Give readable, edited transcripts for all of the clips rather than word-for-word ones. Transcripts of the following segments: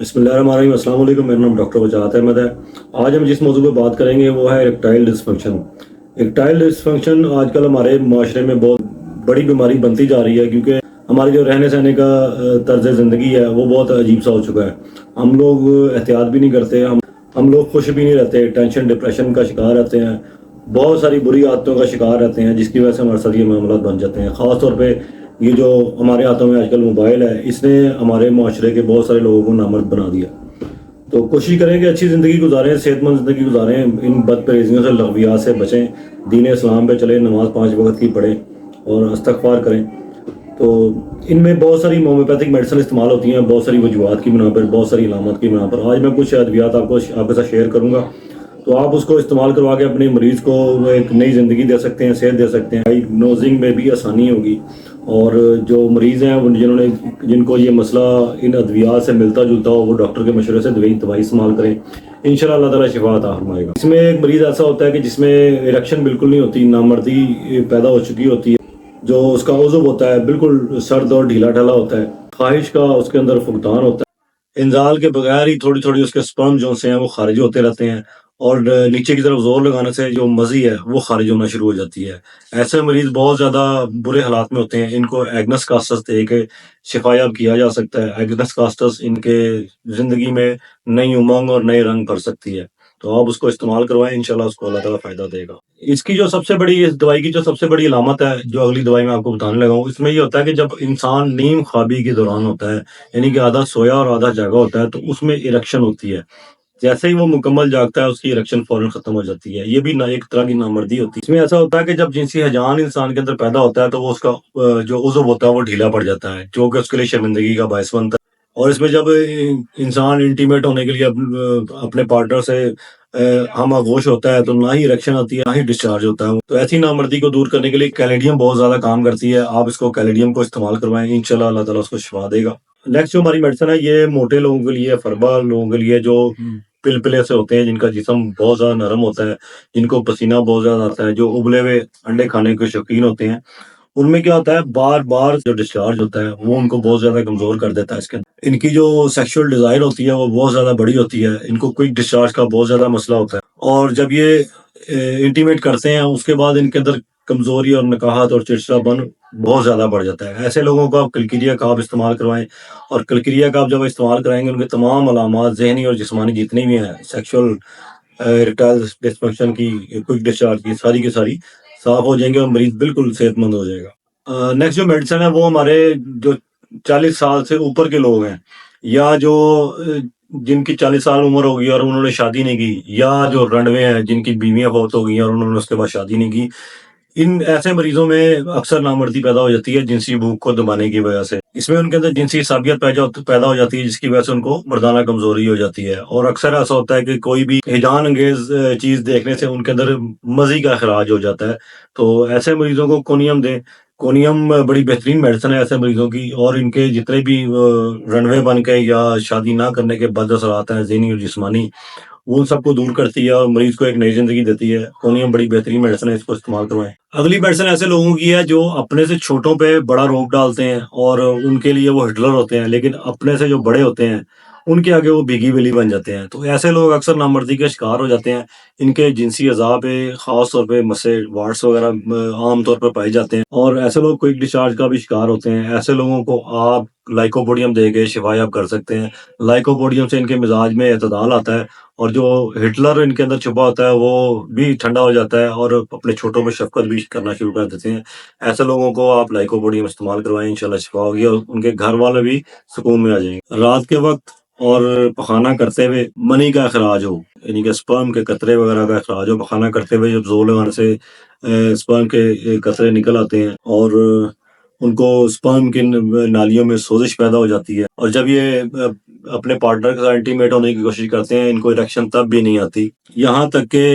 बिस्मिल्लाहिर्रहमानिर्रहीम। अस्सलाम वालेकुम। मेरा नाम डॉक्टर वजाहत अहमद है। आज हम जिस मौजू पर बात करेंगे वो है इरेक्टाइल डिसफंक्शन। इरेक्टाइल डिसफंक्शन आजकल हमारे माशरे में बहुत बड़ी बीमारी बनती जा रही है, क्योंकि हमारी जो रहने सहने का तर्ज ज़िंदगी है वो बहुत अजीब सा हो चुका है। हम लोग एहतियात भी नहीं करते, हम लोग खुश भी नहीं रहते, टेंशन डिप्रेशन का शिकार रहते हैं, बहुत सारी बुरी आदतों का शिकार रहते हैं, जिसकी वजह से हमारे साथ ये मामला बन जाते हैं। ख़ास तौर पे ये जो हमारे हाथों में आजकल मोबाइल है, इसने हमारे माशरे के बहुत सारे लोगों को नामर्द बना दिया। तो कोशिश करें कि अच्छी ज़िंदगी गुजारें, सेहतमंद ज़िंदगी गुजारें, इन बदपरहेज़ियों से, लगवियात से बचें, दीन इस्लाम पे चलें, नमाज़ 5 वक्त की पढ़ें और इस्तग़फ़ार करें। तो इनमें बहुत सारी होम्योपैथिक मेडिसिन इस्तेमाल होती हैं, बहुत सारी वजूहात की बिना पर, बहुत सारी इलामत की बिना पर। आज मैं कुछ अद्वियात आपके साथ शेयर करूँगा, तो आप उसको इस्तेमाल करवा के अपने मरीज़ को एक नई ज़िंदगी दे सकते हैं, सेहत दे सकते हैं। डायग्नोजिंग में भी आसानी होगी, और जो मरीज़ हैं जिनको ये मसला इन अद्वियात से मिलता जुलता हो, वो डॉक्टर के मशवरे से दवाई इस्तेमाल करें। इंशाअल्लाह अल्लाह ताला शिफा अता फरमाएगा। इसमें एक मरीज़ ऐसा होता है कि जिसमें इरेक्शन बिल्कुल नहीं होती, नामर्दी पैदा हो चुकी होती है, जो उसका उज़्व होता है बिल्कुल सर्द और ढीला ढाला होता है, ख्वाहिश का उसके अंदर फुकदान होता है, इंजाल के बगैर ही थोड़ी थोड़ी उसके स्पर्म जो से हैं वो खारिज होते रहते हैं, और नीचे की तरफ जोर लगाने से जो मज़ी है वो खारिज होना शुरू हो जाती है। ऐसे मरीज़ बहुत ज़्यादा बुरे हालात में होते हैं। इनको एग्नस कास्टस दे के शिफायाब किया जा सकता है। एग्नस कास्टस इनके ज़िंदगी में नई उमंग और नए रंग भर सकती है। तो आप उसको इस्तेमाल करवाएं, इंशाल्लाह उसको अल्लाह ताला फ़ायदा देगा। इस दवाई की जो सबसे बड़ी अलामत है, जो अगली दवाई मैं आपको बताने लगा हूँ, इसमें ये होता है कि जब इंसान नीम ख्वाबी के दौरान होता है, यानी कि आधा सोया और आधा जागा होता है, तो उसमें इरेक्शन होती है। जैसे ही वो मुकम्मल जागता है, उसकी इरेक्शन फौरन खत्म हो जाती है। ये भी ना एक तरह की नामर्दी होती है। इसमें ऐसा होता है कि जब जिनसी हजान इंसान के अंदर पैदा होता है, तो वो उसका जो उज़्व होता है वो ढीला पड़ जाता है, जो कि उसके लिए शर्मिंदगी का बायस बनता है। और इसमें जब इंसान इंटीमेट होने के लिए अपने पार्टनर से हम आगोश होता है, तो ना ही इरेक्शन आती है, ना ही डिस्चार्ज होता है। तो ऐसी नामर्दी को दूर करने के लिए कैलेडियम बहुत ज्यादा काम करती है। आप इसको कैलेडियम को इस्तेमाल करवाएं, इंशाल्लाह अल्लाह ताला उसको शिफा देगा। नेक्स्ट जो हमारी मेडिसिन है, ये मोटे लोगों के लिए, फरबा लोगों के लिए, जो पिलपिले से होते हैं, जिनका जिस्म बहुत ज्यादा नरम होता है, जिनको पसीना बहुत ज्यादा आता है, जो उबले हुए अंडे खाने के शौकीन होते हैं, उनमें क्या होता है, बार बार जो डिस्चार्ज होता है वो उनको बहुत ज्यादा कमजोर कर देता है। इसके अंदर इनकी जो सेक्सुअल डिजायर होती है वो बहुत ज्यादा बड़ी होती है। इनको क्विक डिस्चार्ज का बहुत ज्यादा मसला होता है, और जब ये इंटीमेट करते हैं, उसके बाद इनके अंदर कमजोरी और नकाहत और चिड़चिड़ापन बहुत ज्यादा बढ़ जाता है। ऐसे लोगों को आप कलकिरिया का आप इस्तेमाल करवाएं, और कलकिरिया का आप जब इस्तेमाल कराएंगे, उनके तमाम अलामात जहनी और जिस्मानी जितनी भी हैं, सेक्सुअल इरेक्टाइल डिसफंक्शन की, क्विक डिस्चार्ज की, सारी की सारी साफ हो जाएंगे, और मरीज बिल्कुल सेहतमंद हो जाएगा। नेक्स्ट जो मेडिसिन है, वो हमारे जो 40 साल से ऊपर के लोग हैं, या जो जिनकी 40 साल उम्र होगी और उन्होंने शादी नहीं की, या जो रंडवे हैं जिनकी बीवियां फौत हो गई और उन्होंने उसके बाद शादी नहीं की, इन ऐसे मरीजों में अक्सर नामर्दी पैदा हो जाती है जिनसी भूख को दबाने की वजह से। इसमें उनके अंदर जिनसी साबियत पैदा हो जाती है, जिसकी वजह से उनको मर्दाना कमजोरी हो जाती है। और अक्सर ऐसा होता है कि कोई भी हिजान अंगेज चीज देखने से उनके अंदर मजी का खराज हो जाता है। तो ऐसे मरीजों को कोनियम दें। कोनियम बड़ी बेहतरीन मेडिसिन है ऐसे मरीजों की, और इनके जितने भी रनवे बन के या शादी ना करने के बद असरात हैं, ज़हनी और जिस्मानी, उन सबको दूर करती है और मरीज को एक नई जिंदगी देती है। कोनियम बड़ी बेहतरीन मेडिसिन है, इसको इस्तेमाल करवाएं। अगली मेडिसिन ऐसे लोगों की है जो अपने से छोटों पे बड़ा रोक डालते हैं, और उनके लिए वो हिटलर होते हैं, लेकिन अपने से जो बड़े होते हैं उनके आगे वो भीगी बिल्ली बन जाते हैं। तो ऐसे लोग अक्सर नामर्दी के शिकार हो जाते हैं। इनके जिनसी अज़ा पे खास तौर पे मस्से वार्ड्स वगैरह आम तौर पर पाए जाते हैं, और ऐसे लोग क्विक डिस्चार्ज का भी शिकार होते हैं। ऐसे लोगों को आप लाइकोपोडियम दे के शिफायाब कर सकते हैं। लाइकोपोडियम से इनके मिजाज में एतदाल आता है, और जो हिटलर इनके अंदर छुपा होता है वो भी ठंडा हो जाता है, और अपने छोटों पे शफकत भी करना शुरू कर देते हैं। ऐसे लोगों को आप लाइकोपोडियम इस्तेमाल करवाएं, इंशाल्लाह शिफा होगी, और उनके घर वाले भी सुकून में आ जाएंगे। रात के वक्त और पखाना करते हुए मनी का अखराज हो, यानी कि स्पर्म के कतरे वगैरह का अखराज हो, पखाना करते हुए जब जोर लगाने से स्पर्म के कतरे निकल आते हैं, और उनको स्पर्म की नालियों में सोजिश पैदा हो जाती है, और जब ये अपने पार्टनर के साथ इंटीमेट होने की कोशिश करते हैं, इनको इरेक्शन तब भी नहीं आती। यहाँ तक कि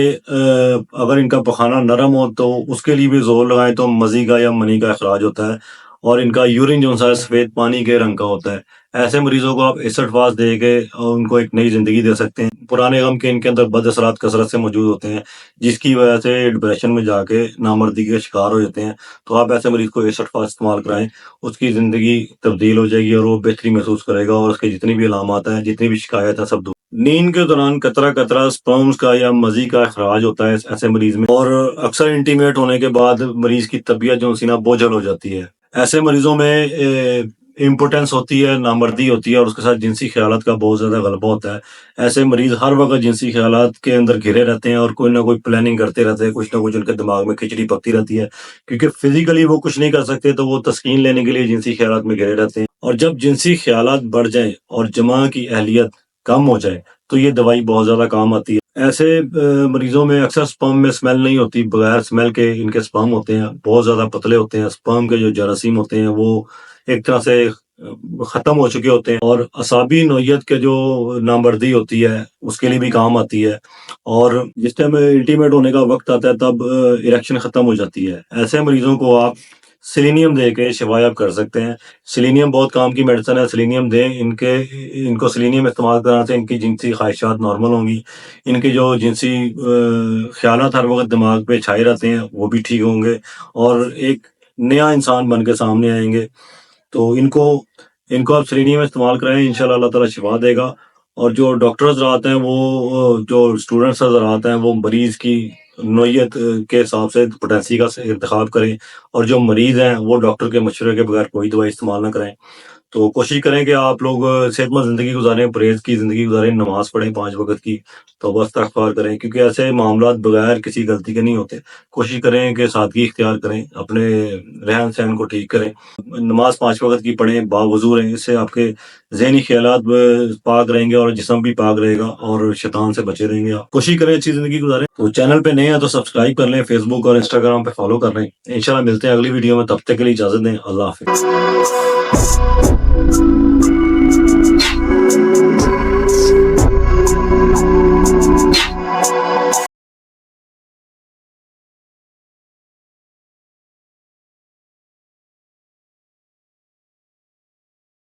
अगर इनका पखाना नरम हो तो उसके लिए भी जोर लगाएं तो मजी का या मनी का अखराज होता है, اور ان کا یورین جو ہے سفید پانی کے رنگ کا ہوتا ہے. ایسے مریضوں کو آپ ایسڈ فاس دے کے ان کو ایک نئی زندگی دے سکتے ہیں. پرانے غم کے ان کے اندر بد اثرات کثرت سے موجود ہوتے ہیں، جس کی وجہ سے ڈپریشن میں جا کے نامردی کے شکار ہو جاتے ہیں. تو آپ ایسے مریض کو ایسڈ فاس استعمال کرائیں، اس کی زندگی تبدیل ہو جائے گی اور وہ بہتری محسوس کرے گا، اور اس کے جتنی بھی علامات ہیں، جتنی بھی شکایت ہے، سب دور. نیند کے دوران قطرہ قطرہ سپرمز کا یا مزی کا اخراج ہوتا ہے ایسے مریض میں، اور اکثر انٹیمیٹ ہونے کے بعد مریض کی طبیعت جو سی نا بوجھل ہو جاتی ہے. ایسے مریضوں میں امپوٹنس ہوتی ہے، نامردی ہوتی ہے، اور اس کے ساتھ جنسی خیالات کا بہت زیادہ غلبہ ہوتا ہے. ایسے مریض ہر وقت جنسی خیالات کے اندر گھرے رہتے ہیں اور کوئی نہ کوئی پلاننگ کرتے رہتے ہیں، کچھ نہ کچھ ان کے دماغ میں کھچڑی پکتی رہتی ہے، کیونکہ فزیکلی وہ کچھ نہیں کر سکتے تو وہ تسکین لینے کے لیے جنسی خیالات میں گھرے رہتے ہیں. اور جب جنسی خیالات بڑھ جائیں اور جماع کی اہلیت کم ہو جائے تو یہ دوائی بہت زیادہ کام آتی ہے. ایسے مریضوں میں اکثر سپرم میں سمیل نہیں ہوتی، بغیر سمیل کے ان کے سپرم ہوتے ہیں، بہت زیادہ پتلے ہوتے ہیں. سپرم کے جو جراثیم ہوتے ہیں وہ ایک طرح سے ختم ہو چکے ہوتے ہیں، اور اعصابی نوعیت کے جو نامردی ہوتی ہے اس کے لیے بھی کام آتی ہے. اور جس ٹائم انٹیمیٹ ہونے کا وقت آتا ہے تب اریکشن ختم ہو جاتی ہے. ایسے مریضوں کو آپ سیلینیم دے کے شفا یاب کر سکتے ہیں. سیلینیم بہت کام کی میڈیسن ہے، سیلینیم دیں ان کو سیلینیم استعمال کرنے سے ان کی جنسی خواہشات نارمل ہوں گی، ان کے جو جنسی خیالات ہر وقت دماغ پہ چھائے رہتے ہیں وہ بھی ٹھیک ہوں گے، اور ایک نیا انسان بن کے سامنے آئیں گے. تو ان کو آپ سیلینیم استعمال کرائیں، انشاءاللہ اللہ تعالیٰ شفا دے گا. اور جو ڈاکٹر حضرات ہیں وہ جو اسٹوڈنٹس حضرات ہیں وہ مریض کی نوعیت کے حساب سے پوٹینسی کا انتخاب کریں، اور جو مریض ہیں وہ ڈاکٹر کے مشورے کے بغیر کوئی دوائی استعمال نہ کریں. تو کوشش کریں کہ آپ لوگ صحت مند زندگی گزاریں، پرہیز کی زندگی گزاریں، نماز پڑھیں 5 وقت کی، توبہ استغفار کریں، کیونکہ ایسے معاملات بغیر کسی غلطی کے نہیں ہوتے. کوشش کریں کہ سادگی اختیار کریں، اپنے رہن سہن کو ٹھیک کریں، نماز 5 وقت کی پڑھیں، باوضو رہیں. اس سے آپ کے ذہنی خیالات پاک رہیں گے اور جسم بھی پاک رہے گا، اور شیطان سے بچے رہیں گے. آپ کوشش کریں اچھی زندگی گزاریں. تو چینل پہ نئے ہیں تو سبسکرائب کر لیں، فیس بک اور انسٹاگرام پہ فالو کر لیں. انشاءاللہ ملتے ہیں اگلی ویڈیو میں، تب تک کے لیے اجازت دیں. اللہ حافظ.